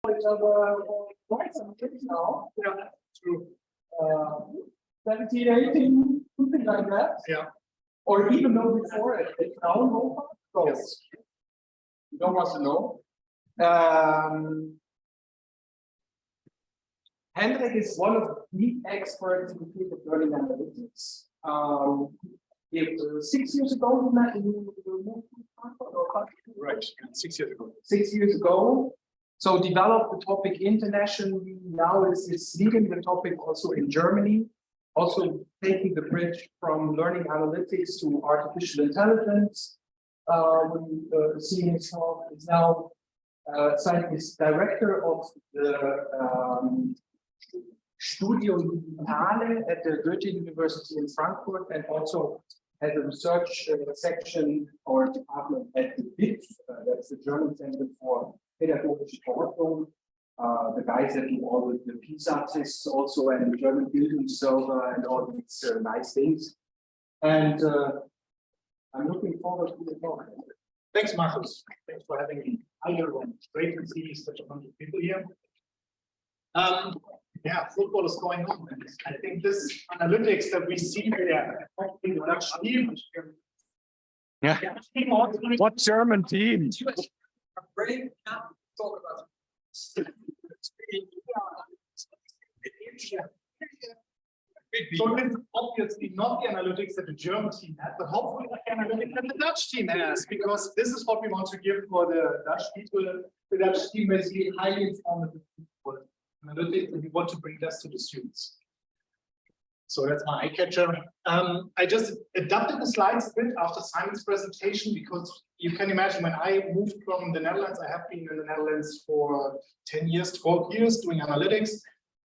each other for quite some years now. Yeah, true. 17, 18, something like that. Yeah. Or even though before it, it's now no. So Yes. you don't want to know. Hendrik is one of the experts in the field of learning analytics. 6 years ago, you moved to Frankfurt or country? Right, 6 years ago. 6 years ago. So developed the topic internationally. Now is leading the topic also in Germany. Also taking the bridge from learning analytics to artificial intelligence. Seeing himself is now scientist director of the Studio Digitale at the Goethe University in Frankfurt, and also has a research section or department at the HICF, that's the German Center for Pedagogische Forschung. The guys that do all the PISA tests also, and the German Bildungsserver and all these nice things. And I'm looking forward to the talk. Thanks, Marcus. Thanks for having me. Hi, everyone. Great to see such a bunch of people here. Yeah, football is going on. And I think this analytics that we see there, the Dutch team. Yeah. What German team? I'm brave enough to talk about So it's obviously not the analytics that the German team had, but hopefully the analytics that the Dutch team has, because this is what we want to give for the Dutch people. The Dutch team is really highly informative analytics, and we want to bring this to the students. So that's my eye catcher. I just adapted the slides a bit after Simon's presentation, because you can imagine when I moved from the Netherlands, I have been in the Netherlands for 10 years, 12 years doing analytics.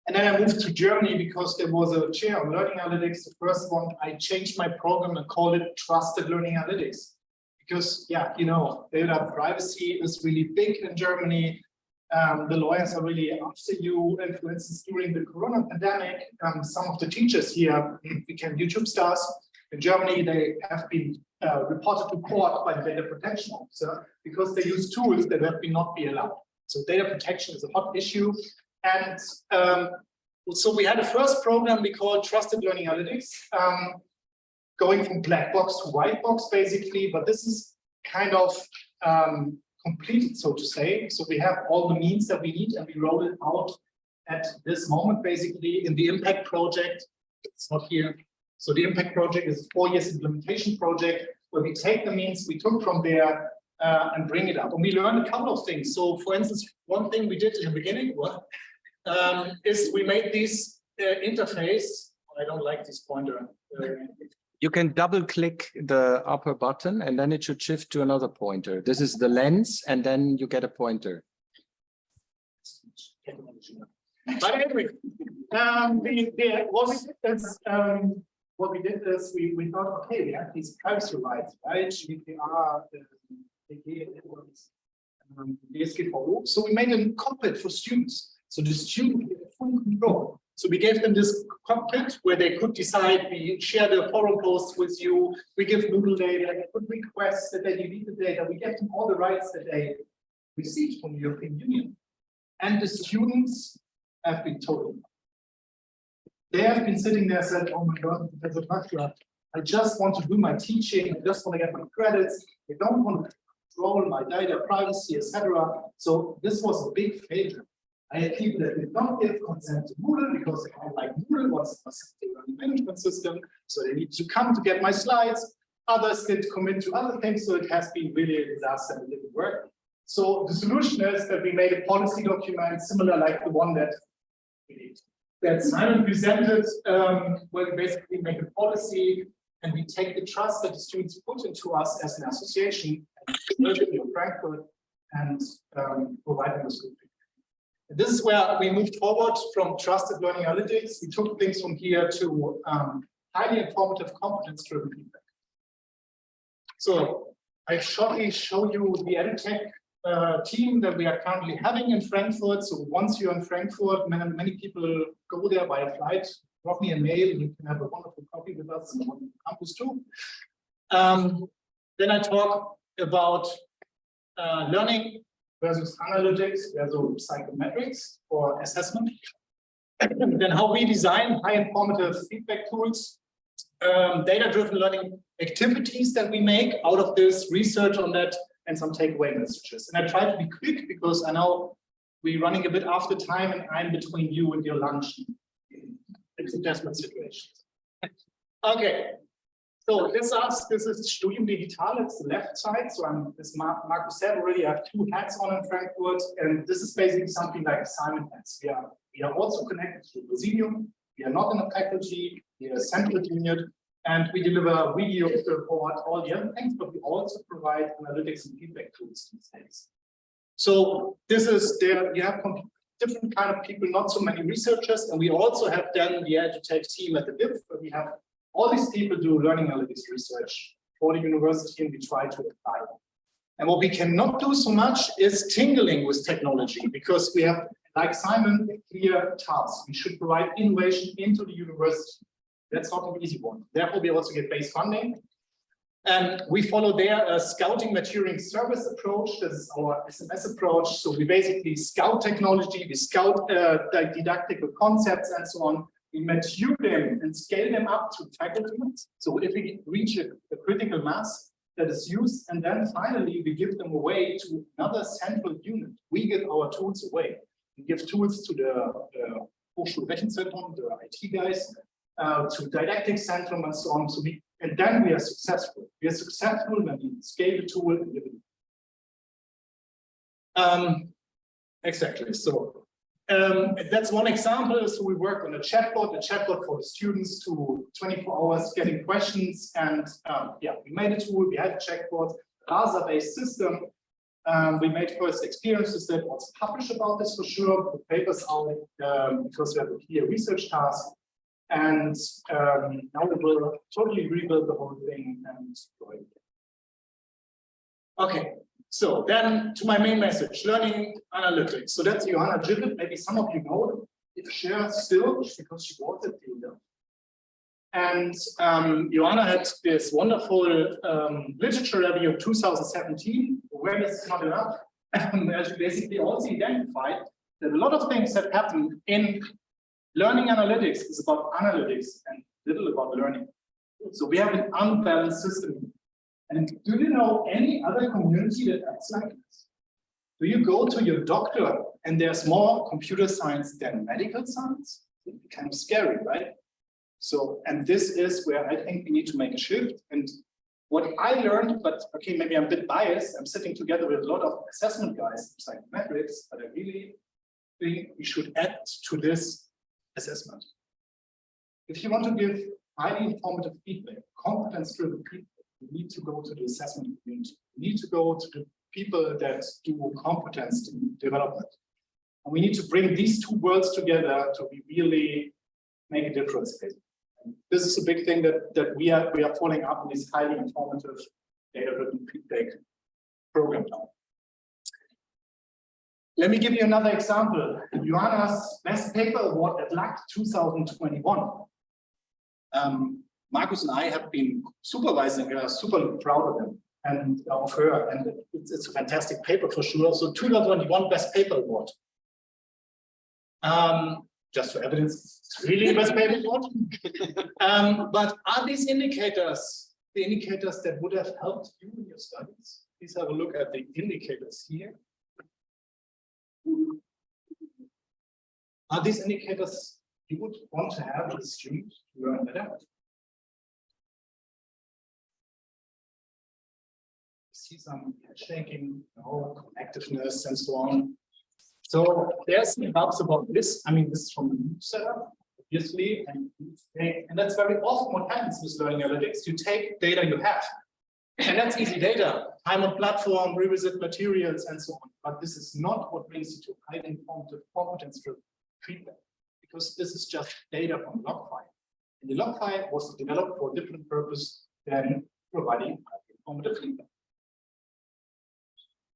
And then I moved to Germany because there was a chair of learning analytics. The first one, I changed my program and called it Trusted Learning Analytics. Because, yeah, you know, data privacy is really big in Germany. The lawyers are really after you. And for instance, during the Corona pandemic, some of the teachers here became YouTube stars. In Germany, they have been reported to court by the data protection officer because they use tools that have been not be allowed. So data protection is a hot issue. And so we had a first program we called Trusted Learning Analytics, going from black box to white box, basically. But this is kind of completed, so to say. So we have all the means that we need, and we roll it out at this moment, basically, in the Impact project. It's not here. So the Impact project is a 4-year implementation project where we take the means we took from there and bring it up. And we learned a couple of things. So, for instance, one thing we did in the beginning is we made this interface. I don't like this pointer. You can double click the upper button and then it should shift to another pointer. This is the lens, and then you get a pointer. But anyway, what we did is we thought, okay, we have these privacy rights, right? GDPR, DSGVO. So we made a cockpit for students. So the student had full control. So we gave them this cockpit where they could decide, we share the forum posts with you, we give Moodle data, they could request that they delete the data, we give them all the rights that they received from the European Union. And the students have been told. They have been sitting there and said, oh my God, Professor Drachsler, I just want to do my teaching, I just want to get my credits, I don't want to control my data privacy, etc. So this was a big failure. I had people that did not give consent to Moodle because they don't like Moodle, what's the learning management system, so they need to come to get my slides. Others did commit to other things, so it has been really a disaster and it didn't work. So the solution is that we made a policy document similar like the one that Simon presented, where we basically make a policy and we take the trust that the students put into us as an association, University of Frankfurt, and provide them with good feedback. This is where we moved forward from trusted learning analytics. We took things from here to highly informative, competence-driven feedback. So I shortly show you the EdTech team that we are currently having in Frankfurt. So once you're in Frankfurt, many people go there by a flight. Drop me a mail, and you can have a wonderful coffee with us on the campus too. Then I talk about learning versus analytics versus psychometrics for assessment. Then how we design high informative feedback tools, data-driven learning activities that we make out of this research on that, and some takeaway messages. And I try to be quick because I know we're running a bit after time and I'm between you and your lunch. It's a desperate situation. Okay, so this is Studium Digital, it's the left side. So as Marcus said already, I have two hats on in Frankfurt, and this is basically something like assignment hats. We are also connected to the Presidium. We are not in a faculty, we are a central unit, and we deliver video support, all the other things, but we also provide analytics and feedback tools these days. So this is there, you have different kind of people, not so many researchers, and we also have then the EduTech team at the DIF, where we have all these people do learning analytics research for the university, and we try to apply them. And what we cannot do so much is tingling with technology, because we have, like Simon, a clear task. We should provide innovation into the university. That's not an easy one. Therefore, we also get base funding. And we follow there a scouting maturing service approach. This is our SMS approach. So we basically scout technology, we scout didactical concepts and so on. We mature them and scale them up to faculty. So if we reach a critical mass that is used, and then finally we give them away to another central unit. We give our tools away. We give tools to the Hochschulrechenzentrum, the IT guys, to didactic centrum and so on. So and then we are successful. We are successful when we scale the tool and give it. Exactly. So that's one example. So we work on a chatbot for the students to 24 hours getting questions. And yeah, we made a tool. We had a chatbot, browser-based system. We made first experiences that was published about this for sure. The papers out because we have a clear research task. And now we will totally rebuild the whole thing and deploy it. Okay, so then to my main message, learning analytics. So that's Johanna Gibbet. Maybe some of you know if share still because she was at the And Johanna had this wonderful literature review of 2017. Awareness is not enough. As you basically also identified that a lot of things that happen in learning analytics is about analytics and little about learning. So we have an unbalanced system. And do you know any other community that acts like this? Do you go to your doctor and there's more computer science than medical science? It's kind of scary, right? So, and this is where I think we need to make a shift. And what I learned, but okay, maybe I'm a bit biased, I'm sitting together with a lot of assessment guys, psychometrics, but I really think we should add to this assessment. If you want to give highly informative feedback, competence-driven feedback, you need to go to the assessment community. You need to go to the people that do competence development. And we need to bring these two worlds together to really make a difference. And this is a big thing that we are following up on this highly informative data-driven feedback program now. Let me give you another example. Johanna's Best Paper Award at LAC 2021. Marcus and I have been supervising her, super proud of him and of her, and it's a fantastic paper for sure. So 2021 Best Paper Award. Just for evidence, it's really the Best Paper Award. But are these indicators the indicators that would have helped you in your studies? Please have a look at the indicators here. Are these indicators you would want to have as a student to learn better? See some head shaking, connectiveness, and so on. So there's some doubts about this. I mean, this is from the new setup, obviously, and that's very often what happens with learning analytics. You take data you have, and that's easy data, time on platform, revisit materials, and so on. But this is not what brings you to highly informative competence-driven feedback, because this is just data from log file. And the log file was developed for a different purpose than providing informative feedback.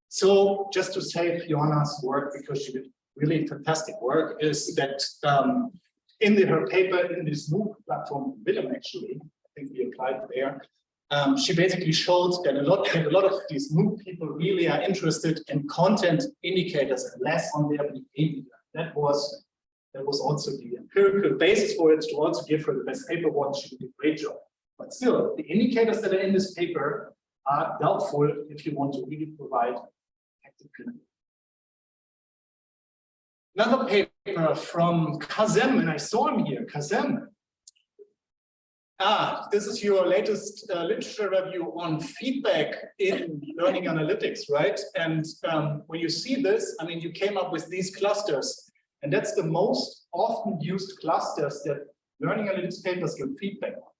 So just to save Johanna's work, because she did really fantastic work, is that in her paper, in this MOOC platform, Willem actually, I think we applied there, She basically showed that a lot of these new people really are interested in content indicators and less on their behavior. That was also the empirical basis for it, to also give her the best paper award. She did a great job. But still, the indicators that are in this paper are doubtful if you want to really provide active clinical. Another paper from Kazem, and I saw him here, Kazem. This is your latest literature review on feedback in learning analytics, right? And when you see this, I mean, you came up with these clusters, and that's the most often used clusters that learning analytics papers give feedback on.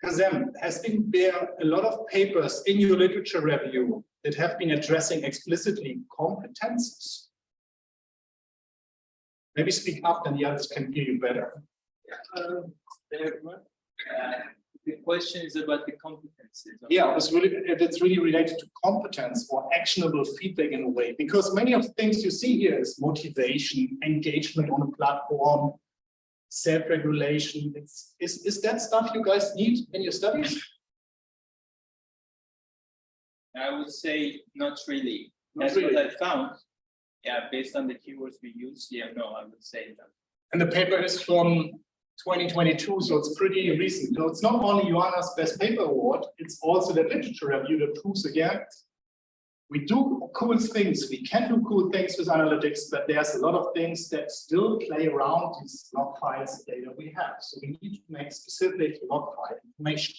Kazem, has there a lot of papers in your literature review that have been addressing explicitly competences? Maybe speak up, and the others can hear you better. The question is about the competencies. Yeah, it's really related to competence or actionable feedback in a way, because many of the things you see here is motivation, engagement on a platform, self-regulation. Is that stuff you guys need in your studies? I would say not really. Not That's really. what I found. Yeah, based on the keywords we use, yeah, no, I would say that. And the paper is from 2022, so it's pretty recent. So it's not only Joanna's Best Paper Award, it's also the literature review that proves again, we do cool things, we can do cool things with analytics, but there's a lot of things that still play around these log files data we have. So we need to make specific log file information.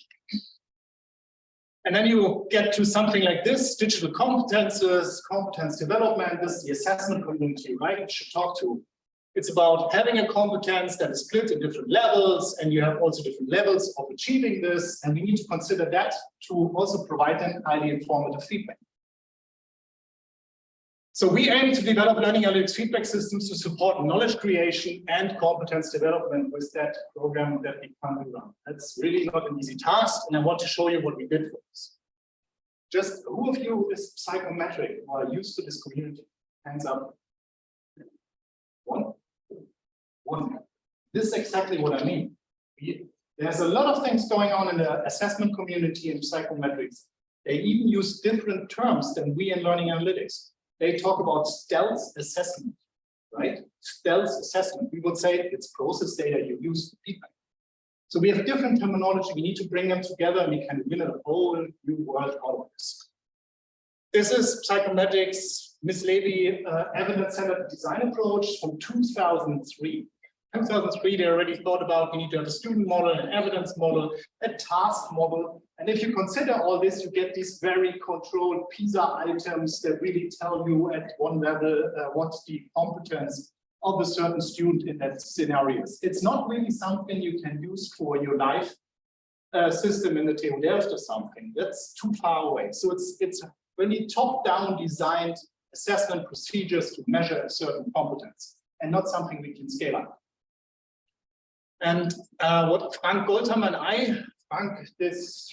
And then you get to something like this, digital competences, competence development. This is the assessment community, right? You should talk to. It's about having a competence that is split in different levels, and you have also different levels of achieving this. And we need to consider that to also provide them highly informative feedback. So we aim to develop learning analytics feedback systems to support knowledge creation and competence development with that program that we currently run. That's really not an easy task, and I want to show you what we did for this. Just who of you is psychometric or used to this community? Hands up. One. This is exactly what I mean. There's a lot of things going on in the assessment community in psychometrics. They even use different terms than we in learning analytics. They talk about stealth assessment, right? Stealth assessment. We would say it's process data you use for feedback. So we have different terminology. We need to bring them together, and we can win a whole new world out of this. This is Psychometrics, Miss Levy evidence-centered design approach from 2003. 2003, they already thought about we need to have a student model, an evidence model, a task model. And if you consider all this, you get these very controlled PISA items that really tell you at one level what's the competence of a certain student in that scenarios. It's not really something you can use for your life system in the TU Delft or something. That's too far away. So it's really top-down designed assessment procedures to measure a certain competence, and not something we can scale up. And what Frank Goldhammer and Frank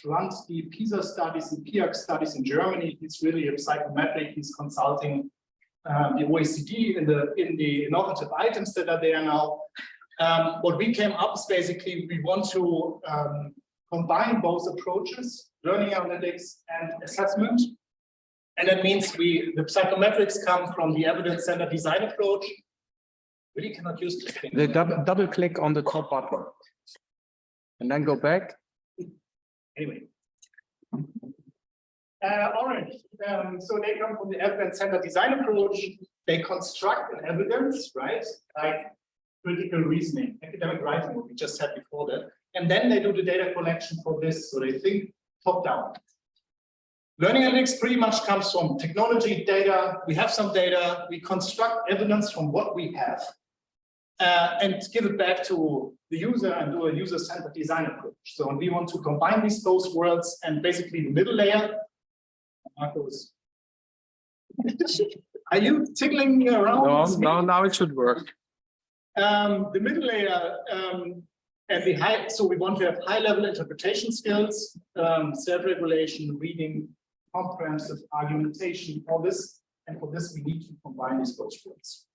runs the PISA studies and PIAC studies in Germany. He's really a psychometric. He's consulting the OECD in the innovative items that are there now. What we came up is basically we want to combine both approaches, learning analytics and assessment. And that means the psychometrics come from the evidence-centered design approach. Really cannot use this thing. The double click on the top button and then go back. Anyway. Orange. So they come from the evidence-centered design approach. They construct an evidence, right? Like critical reasoning, academic writing, what we just had before that. And then they do the data collection for this. So they think top down. Learning analytics pretty much comes from technology, data. We have some data. We construct evidence from what we have. And give it back to the user and do a user-centered design approach. So we want to combine both worlds, and basically the middle layer. Marcos, are you tickling me around? No, now it should work. The middle layer and the high. So we want to have high-level interpretation skills, self-regulation, reading, comprehensive argumentation, all this. And for this, we need to combine these both worlds.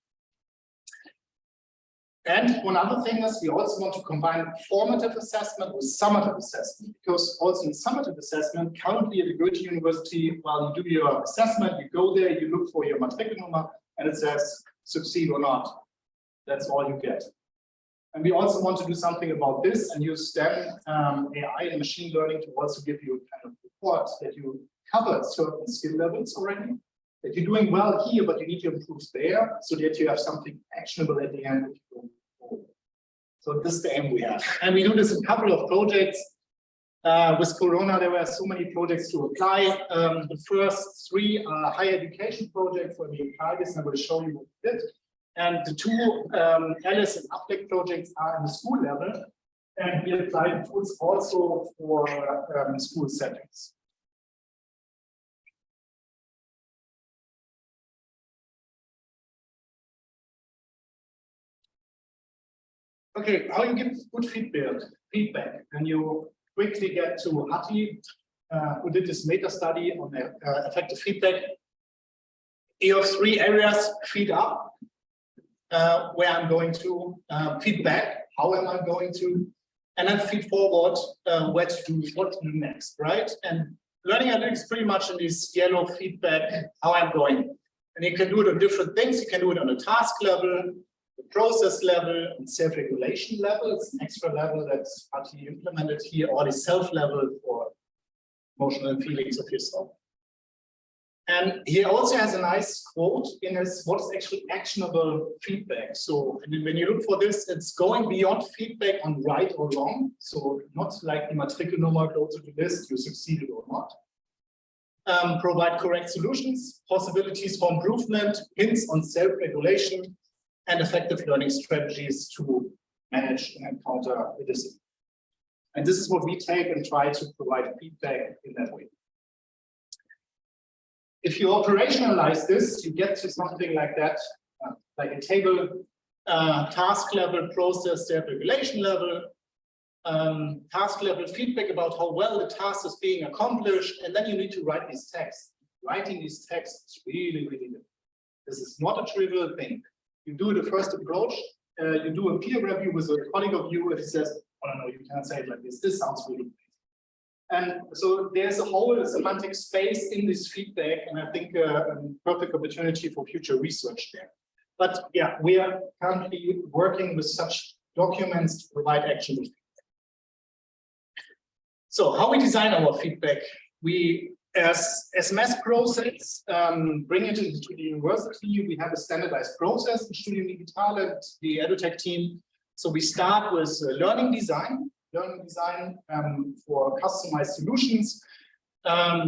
And one other thing is we also want to combine formative assessment with summative assessment, because also in summative assessment, currently at the Goethe University, while you do your assessment, you go there, you look for your matrikel number, and it says succeed or not. That's all you get. And we also want to do something about this and use then AI and machine learning to also give you a kind of report that you covered certain skill levels already, that you're doing well here, but you need to improve there so that you have something actionable at the end. So this is the aim we have. And we do this in a couple of projects. With Corona, there were so many projects to apply. The first 3 are higher education projects where we apply this, and I will show you what we did. And the 2 Alice and Update projects are in the school level, and we apply the tools also for school settings. Okay, how you give good feedback, and you quickly get to HICF, who did this meta study on effective feedback. You have 3 areas: feed up, where I'm going to, feedback, how am I going to, and then feed forward, where to do, what to do next, right? And learning analytics pretty much in this yellow feedback, how I'm going. And you can do it on different things. You can do it on a task level, the process level, and self-regulation level. It's an extra level that's partly implemented here, or the self level for emotional feelings of yourself. And he also has a nice quote in his what is actually actionable feedback. So when you look for this, it's going beyond feedback on right or wrong. So not like the matrikel number, go to the list, you succeeded or not. Provide correct solutions, possibilities for improvement, hints on self-regulation, and effective learning strategies to manage and encounter the discipline. And this is what we take and try to provide feedback in that way. If you operationalize this, you get to something like that, like a table, task level, process, self-regulation level, task level feedback about how well the task is being accomplished, and then you need to write these texts. Writing these texts is really, really difficult. This is not a trivial thing. You do the first approach, you do a peer review with a colleague of you, and he says, oh no, you cannot say it like this. This sounds really great. And so there's a whole semantic space in this feedback, and I think a perfect opportunity for future research there. But yeah, we are currently working with such documents to provide actionable feedback. So how we design our feedback, we as mass process, bring it into the university. We have a standardized process in Studium Digital and the EduTech team. So we start with learning design for customized solutions.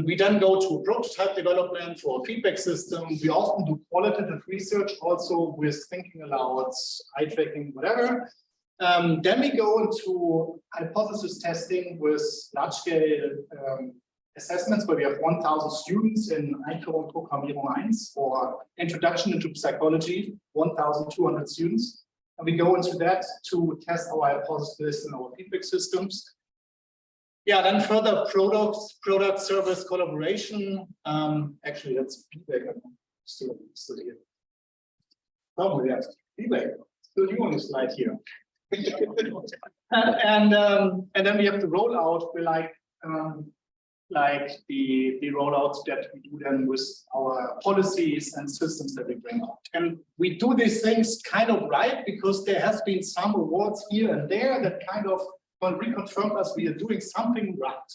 We then go to prototype development for a feedback system. We often do qualitative research also with thinking aloud, eye tracking, whatever. Then we go into hypothesis testing with large-scale assessments where we have 1,000 students in Einführung Programmierung 1 or Introduction into Psychology, 1,200 students. And we go into that to test our hypothesis and our feedback systems. Yeah, then further product service collaboration. Actually, that's feedback. I'm still here. Oh, yeah, feedback. Still you on the slide here. and then we have the rollout. We like the rollouts that we do then with our policies and systems that we bring out. And we do these things kind of right because there has been some awards here and there that kind of reconfirm us we are doing something right.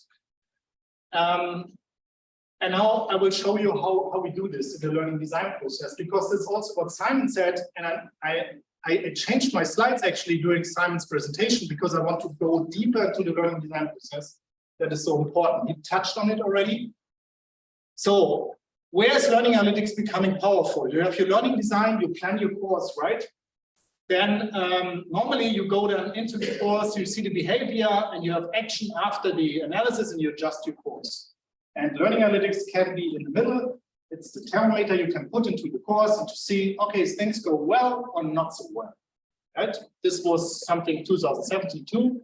And now I will show you how we do this in the learning design process, because it's also what Simon said, and I changed my slides actually during Simon's presentation because I want to go deeper into the learning design process. That is so important. He touched on it already. So where is learning analytics becoming powerful? You have your learning design, you plan your course, right? Then normally you go then into the course, you see the behavior, and you have action after the analysis, and you adjust your course. And learning analytics can be in the middle. It's the thermometer you can put into the course and to see, okay, things go well or not so well. Right? This was something 2017 too.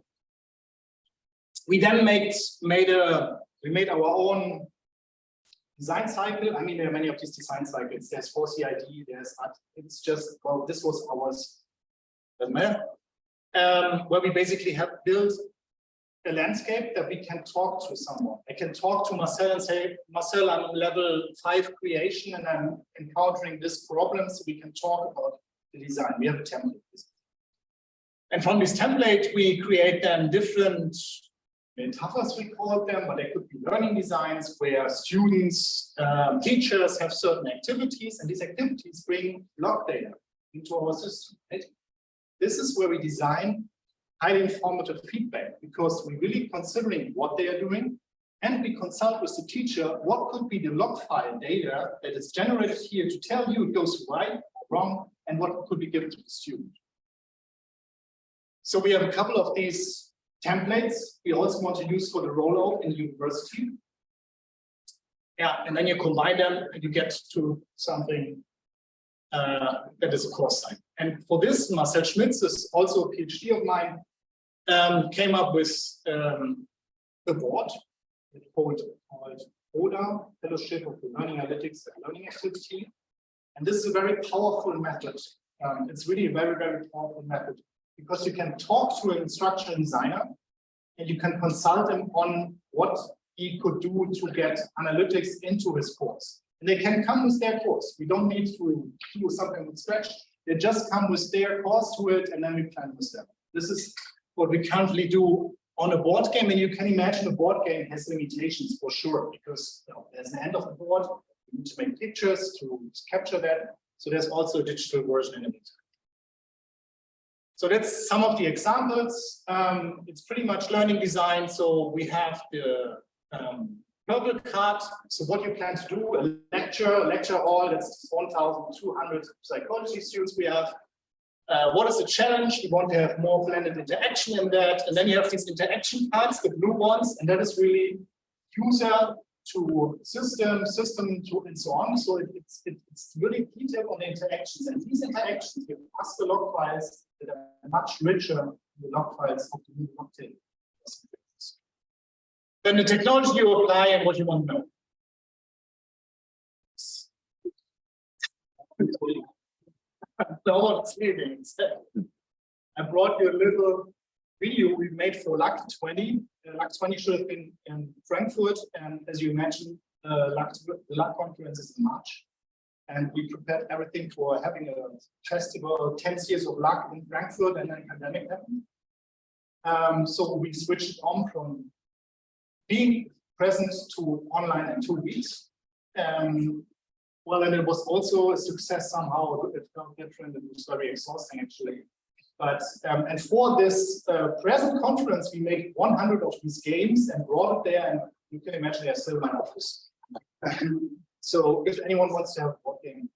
We then made our own design cycle. I mean, there are many of these design cycles. There's 4CID, it's just, well, this was ours. doesn't matter, where we basically have built a landscape that we can talk to someone. I can talk to Marcel and say, Marcel, I'm level 5 creation and I'm encountering this problem, so we can talk about the design. We have a template. And from this template, we create then different metaphors, we call them, but they could be learning designs where students, teachers have certain activities, and these activities bring log data into our system. Right? This is where we design highly informative feedback, because we're really considering what they are doing, and we consult with the teacher what could be the log file data that is generated here to tell you it goes right or wrong, and what could be given to the student. So we have a couple of these templates we also want to use for the rollout in the university. Yeah, and then you combine them and you get to something that is a course type. And for this, Marcel Schmitz is also a PhD of mine, came up with a board called ODA, Fellowship of the Learning Analytics and Learning Activity. And this is a very powerful method. It's really a very, very powerful method, because you can talk to an instructional designer and you can consult him on what he could do to get analytics into his course. And they can come with their course. We don't need to do something from scratch. They just come with their course to it, and then we plan with them. This is what we currently do on a board game, and you can imagine a board game has limitations for sure, because there's an end of the board. You need to make pictures to capture that. So there's also a digital version in it. So that's some of the examples. It's pretty much learning design. So we have the purple card. So what you plan to do, a lecture hall, that's 1,200 psychology students we have. What is the challenge? You want to have more blended interaction in that. And then you have these interaction cards, the blue ones, and that is really user to system to, and so on. So it's really detailed on the interactions. And these interactions give us the log files that are much richer than the log files of the new log table. Then the technology you apply and what you want to know. No, it's leaving instead. I brought you a little video we made for LAC 20. LAC 20 should have been in Frankfurt, and as you mentioned, the LAC conference is in March. And we prepared everything for having a festival, 10 years of LAC in Frankfurt, and then pandemic happened. So we switched on from being present to online in 2 weeks. Well, and it was also a success somehow. It felt different. It was very exhausting, actually. But and for this present conference, we made 100 of these games and brought it there. And you can imagine they're still in my office. So if anyone wants to have a board game,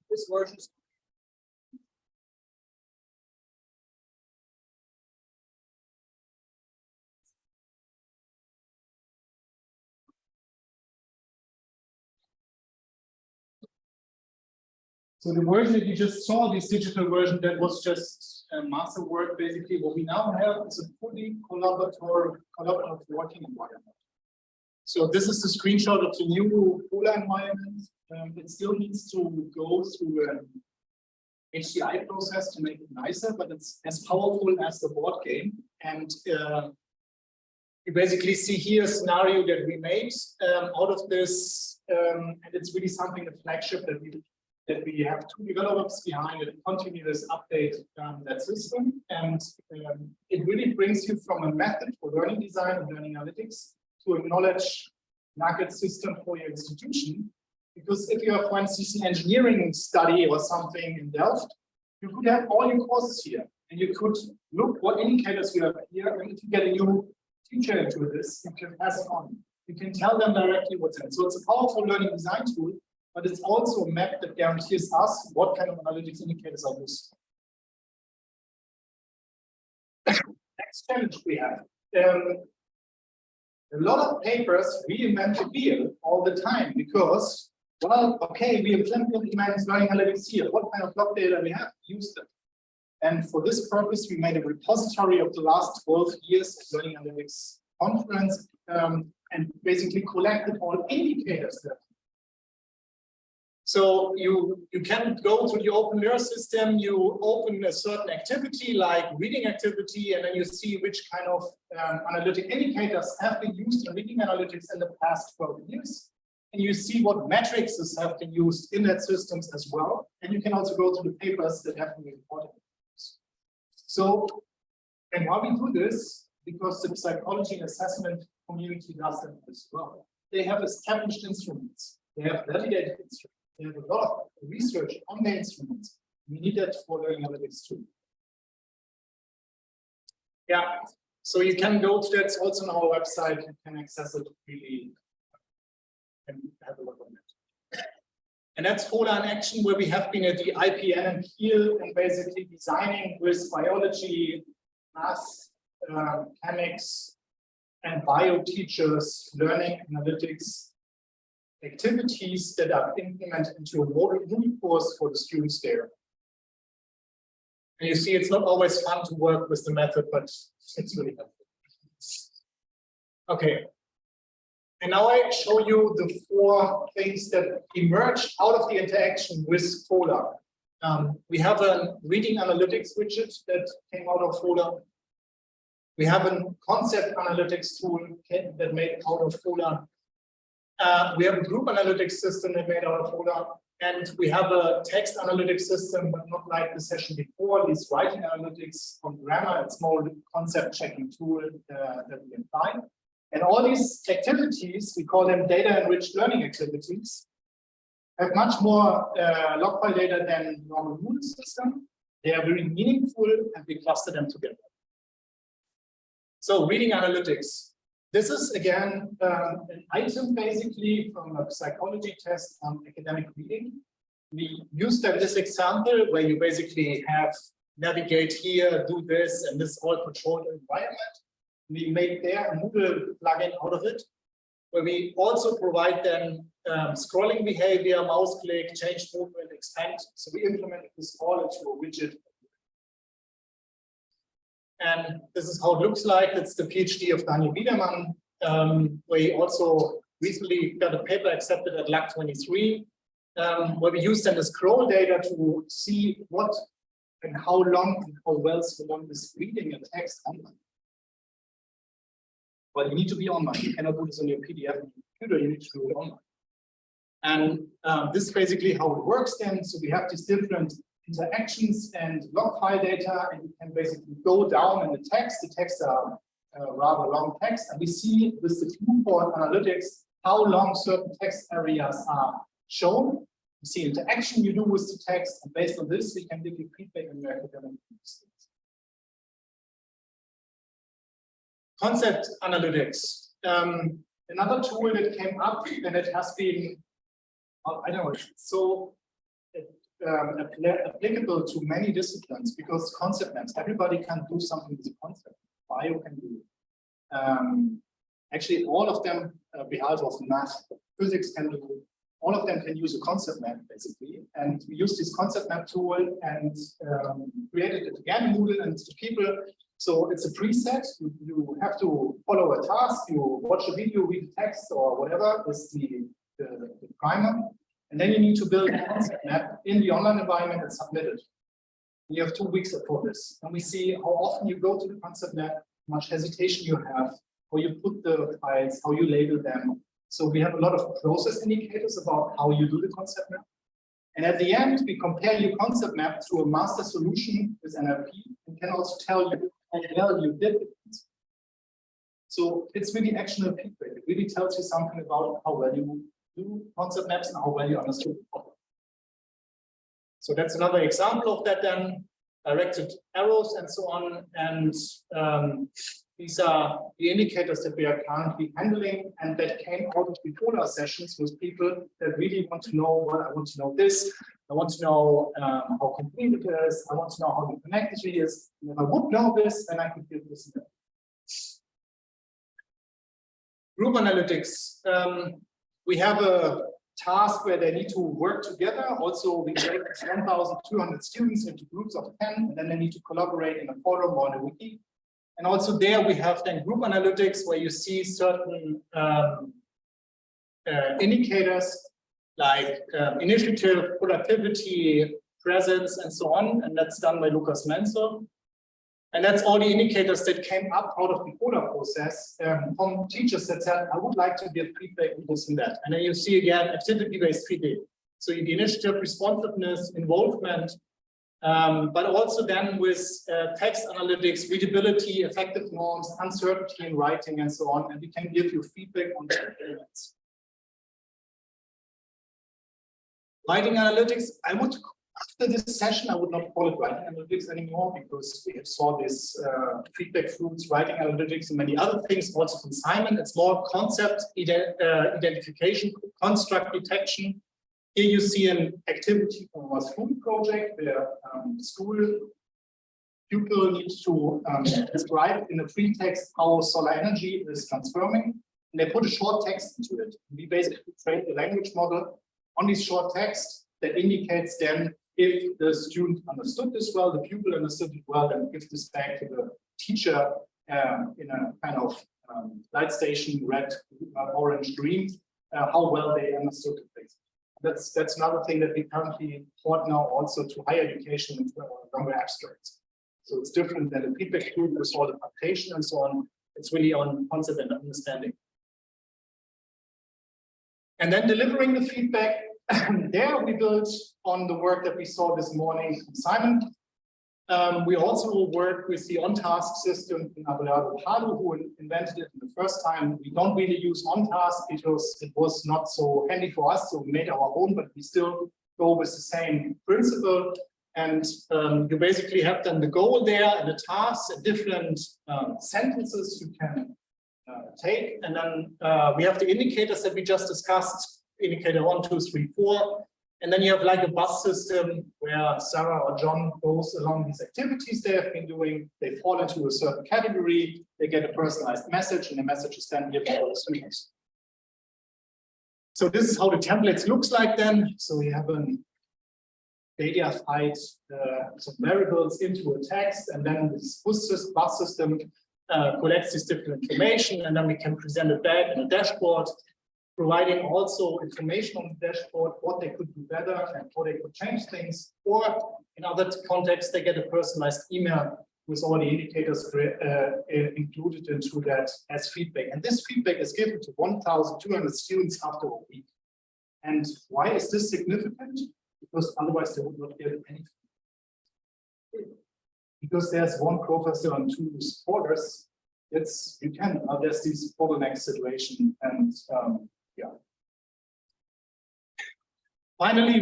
this version. So the version that you just saw, this digital version, that was just a master work. Basically, what we now have is a fully collaborative working environment. So this is the screenshot of the new Polar environment. It still needs to go through an HDI process to make it nicer, but it's as powerful as the board game. And you basically see here a scenario that we made out of this, and it's really something, a flagship that we have two developers behind it, continuous update that system. And it really brings you from a method for learning design and learning analytics to a knowledge nugget system for your institution. Because if you have, for instance, an engineering study or something in Delft, you could have all your courses here, and you could look what indicators you have here. And if you get a new teacher into this, you can pass it on. You can tell them directly what's in it. So it's a powerful learning design tool, but it's also a map that guarantees us what kind of analytics indicators are used. Next challenge we have. A lot of papers reinvent the wheel all the time because, well, okay, we have implemented learning analytics here. What kind of log data we have? Use them. And for this purpose, we made a repository of the last 12 years of learning analytics conference and basically collected all indicators there. So you can go to the open mirror system, you open a certain activity like reading activity, and then you see which kind of analytic indicators have been used in reading analytics in the past 12 years. And you see what metrics have been used in that systems as well. And you can also go to the papers that have been reported. So, and why we do this? Because the psychology and assessment community does that as well. They have established instruments. They have validated instruments. They have a lot of research on the instruments. We need that for learning analytics too. Yeah, so you can go to that. It's also on our website. You can access it really and have a look on it. And that's Polar in action, where we have been at the IPN and Kiel and basically designing with biology, math, chemics, and bio teachers, learning analytics activities that are implemented into a module course for the students there. And you see, it's not always fun to work with the method, but it's really helpful. Okay. And now I show you the 4 things that emerged out of the interaction with Polar. We have a reading analytics widget that came out of Polar. We have a concept analytics tool that made out of Polar. We have a group analytics system that made out of Polar, and we have a text analytics system, but not like the session before, this writing analytics on grammar. It's more concept checking tool that we apply. And all these activities, we call them data-enriched learning activities, have much more log file data than normal Moodle system. They are very meaningful, and we cluster them together. So reading analytics. This is, again, an item basically from a psychology test on academic reading. We used this example where you basically have navigate here, do this, and this all controlled environment. We made there a Moodle plugin out of it, where we also provide them scrolling behavior, mouse click, change movement, expand. So we implemented this all into a widget. And this is how it looks like. It's the PhD of Daniel Biedermann, where he also recently got a paper accepted at LAC 23, where we used then the scroll data to see what and how long and how well someone is reading a text online. Well, you need to be online. You cannot do this on your PDF on your computer. You need to do it online. And this is basically how it works then. So we have these different interactions and log file data, and you can basically go down in the text. The texts are rather long text, and we see with the viewport analytics how long certain text areas are shown. You see interaction you do with the text, and based on this, we can give you feedback on your academic mistakes. Concept analytics. Another tool that came up, and it has been, I don't know, so applicable to many disciplines, because concept maps, everybody can do something with a concept. Bio can do. Actually, all of them, behalf of math, physics can do, all of them can use a concept map basically. And we use this concept map tool and created it again in Moodle and to people. So it's a preset. You have to follow a task. You watch a video, read the text, or whatever is the primer. And then you need to build a concept map in the online environment and submit it. You have 2 weeks for this. And we see how often you go to the concept map, how much hesitation you have, how you put the files, how you label them. So we have a lot of process indicators about how you do the concept map. And at the end, we compare your concept map to a master solution with NLP and can also tell you how well you did it. So it's really actionable feedback. It really tells you something about how well you do concept maps and how well you understood the problem. So that's another example of that then, directed arrows and so on. And these are the indicators that we are currently handling and that came out of the Coda sessions with people that really want to know, well, I want to know this, I want to know how complete it is, I want to know how the connectivity is. And if I would know this, then I could give this. Group analytics. We have a task where they need to work together. Also, we break 1,200 students into groups of 10, and then they need to collaborate in a forum or in a wiki. And also there we have then group analytics where you see certain indicators like initiative, productivity, presence, and so on. And that's done by Lukas Menzel. And that's all the indicators that came up out of the Coda process from teachers that said, I would like to give feedback on this and that. And then you see again, activity-based feedback. So the initiative, responsiveness, involvement, but also then with text analytics, readability, effective norms, uncertainty in writing, and so on. And we can give you feedback on the elements. Writing analytics, after this session, I would not call it writing analytics anymore because we have saw this feedback fruits, writing analytics, and many other things also from Simon. It's more concept identification, construct detection. Here you see an activity from our school project where school pupil needs to describe in a free text how solar energy is transforming. And they put a short text into it. We basically train the language model on this short text that indicates then if the student understood this well, the pupil understood it well, then gives this back to the teacher in a kind of light station, red, orange, green, how well they understood it. That's another thing that we currently taught now also to higher education and longer abstracts. So it's different than the feedback group with all the adaptation and so on. It's really on concept and understanding. And then delivering the feedback. There we built on the work that we saw this morning from Simon. We also work with the on-task system in Abelardo Hadu, who invented it the first time. We don't really use on-task because it was not so handy for us, so we made our own, but we still go with the same principle. And you basically have then the goal there and the tasks and different sentences you can take. And then we have the indicators that we just discussed. Indicator 1, 2, 3, 4, and then you have like a bus system where Sarah or John goes along these activities they have been doing. They fall into a certain category, they get a personalized message, and the message is then given to the students. So this is how the templates looks like then. So we have a data fight some variables into a text, and then this bus system collects this different information, and then we can present it back in a dashboard, providing also information on the dashboard, what they could do better and how they could change things. Or in other contexts, they get a personalized email with all the indicators included into that as feedback. And this feedback is given to 1,200 students after a week. And why is this significant? Because otherwise they would not get anything. Because there's one professor and 2 supporters, there's this bottleneck situation, and yeah. Finally,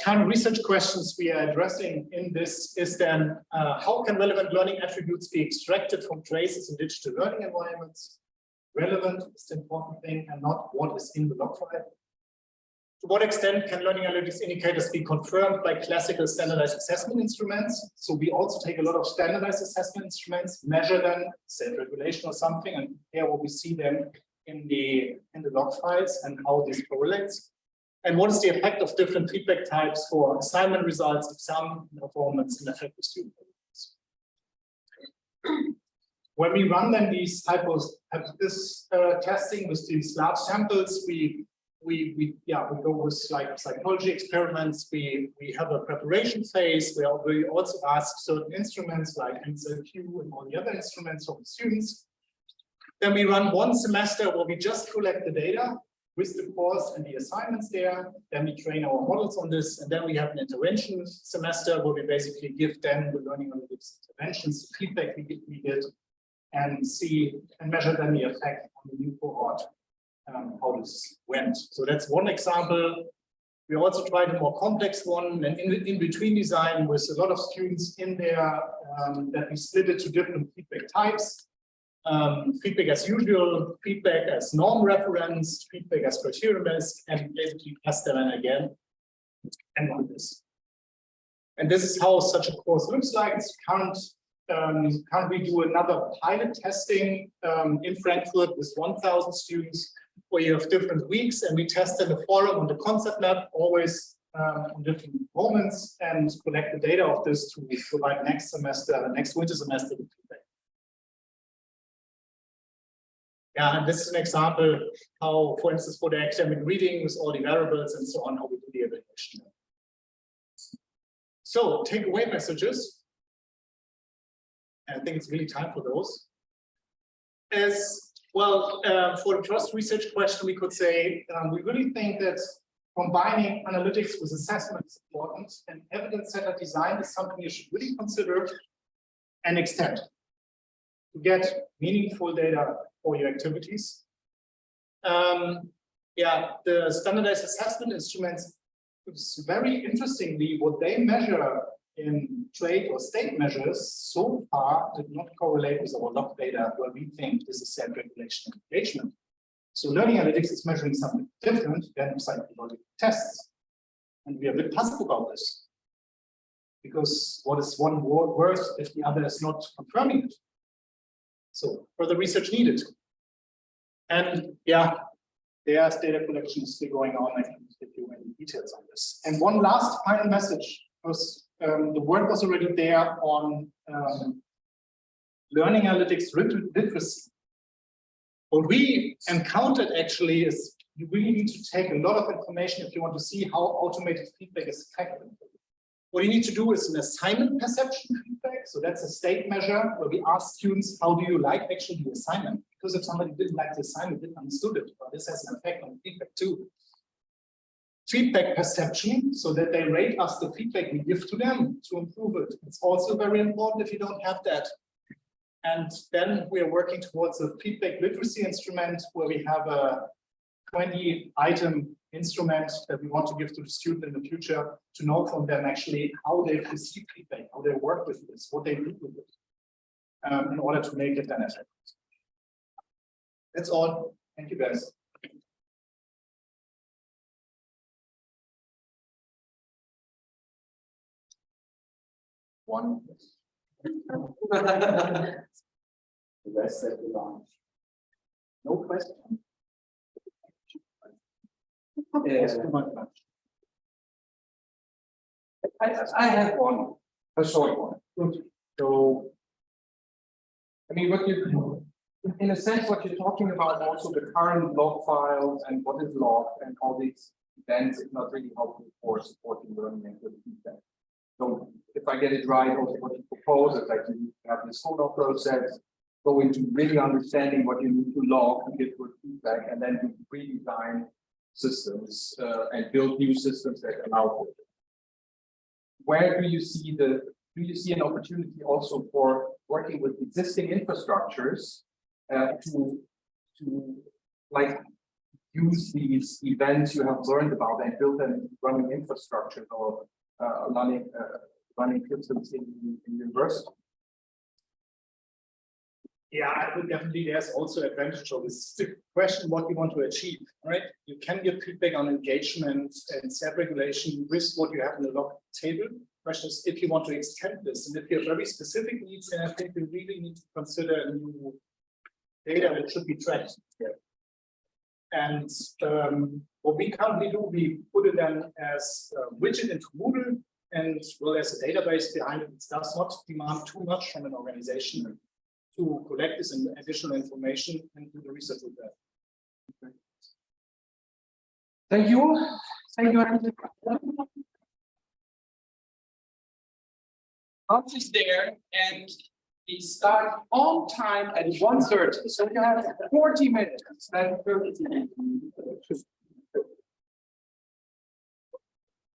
kind of research questions we are addressing in this is then how can relevant learning attributes be extracted from traces in digital learning environments? Relevant is the important thing, and not what is in the log file. To what extent can learning analytics indicators be confirmed by classical standardized assessment instruments? So we also take a lot of standardized assessment instruments, measure them, self-regulation or something, and compare what we see them in the log files and how this correlates. And what is the effect of different feedback types for assignment results, exam performance, and effective student performance? When we run then these this testing with these large samples, we go with like psychology experiments. We have a preparation phase where we also ask certain instruments like MSLQ and all the other instruments from the students. Then we run one semester where we just collect the data with the course and the assignments there. Then we train our models on this, and then we have an intervention semester where we basically give them the learning analytics interventions, the feedback we get, and see and measure then the effect on the new cohort, how this went. So that's one example. We also tried a more complex one, and in between design with a lot of students in there, that we split it to different feedback types. Feedback as usual, feedback as norm reference, feedback as criterion based, and basically test them again and on this. And this is how such a course looks like. It's can't we do another pilot testing in Frankfurt with 1,000 students, where you have different weeks and we test in the forum on the concept lab, always on different moments, and collect the data of this to provide next winter semester with feedback. Yeah, and this is an example how, for instance, for the academic reading with all the variables and so on, how we do the evaluation. So takeaway messages. I think it's really time for those. As well, for the first research question, we could say we really think that combining analytics with assessment is important, and evidence-centered design is something you should really consider and extend to get meaningful data for your activities. Yeah, the standardized assessment instruments, it's very interestingly what they measure in trade or state measures so far did not correlate with our log data, where we think this is self-regulation and engagement. So learning analytics is measuring something different than psychological tests. And we are a bit puzzled about this, because what is one word worth if the other is not confirming it? So further research needed. And yeah, there's data collection still going on. I can give you any details on this. And one last final message, because the work was already there on learning analytics literacy. What we encountered actually is you really need to take a lot of information if you want to see how automated feedback is effective. What you need to do is an assignment perception feedback. So that's a state measure where we ask students, how do you like actually the assignment? Because if somebody didn't like the assignment, didn't understood it, but this has an effect on feedback too. Feedback perception, so that they rate us the feedback we give to them to improve it. It's also very important if you don't have that. And then we are working towards a feedback literacy instrument where we have a 20-item instrument that we want to give to the student in the future to know from them actually how they receive feedback, how they work with this, what they do with it, in order to make it an effect. That's all. Thank you, guys. One. The rest at the launch. No question. I have one, a short one. Good. So, I mean, what you, in a sense, what you're talking about, also the current log files and what is logged and all these events is not really helpful for supporting learning and good feedback. So, if I get it right, also what you propose is like you have this photo process, go into really understanding what you need to log to get good feedback, and then you redesign systems and build new systems that allow for it. Where do you see an opportunity also for working with existing infrastructures to like use these events you have learned about and build them into running infrastructure or running systems in university? Yeah, I would definitely, there's also advantage of this. The question what you want to achieve, right? You can give feedback on engagement and self-regulation with what you have in the log table. Question is if you want to extend this, and if you have very specific needs, then I think we really need to consider new data that should be tracked. And What we currently do, we put it then as a widget into Moodle, and well, as a database behind it. It does not demand too much from an organization to collect this additional information and do the research with that. Thank you. Thank you, Hendrik. Lunch is there, and we start on time at 1:30. So you have 40 minutes. And 30 minutes.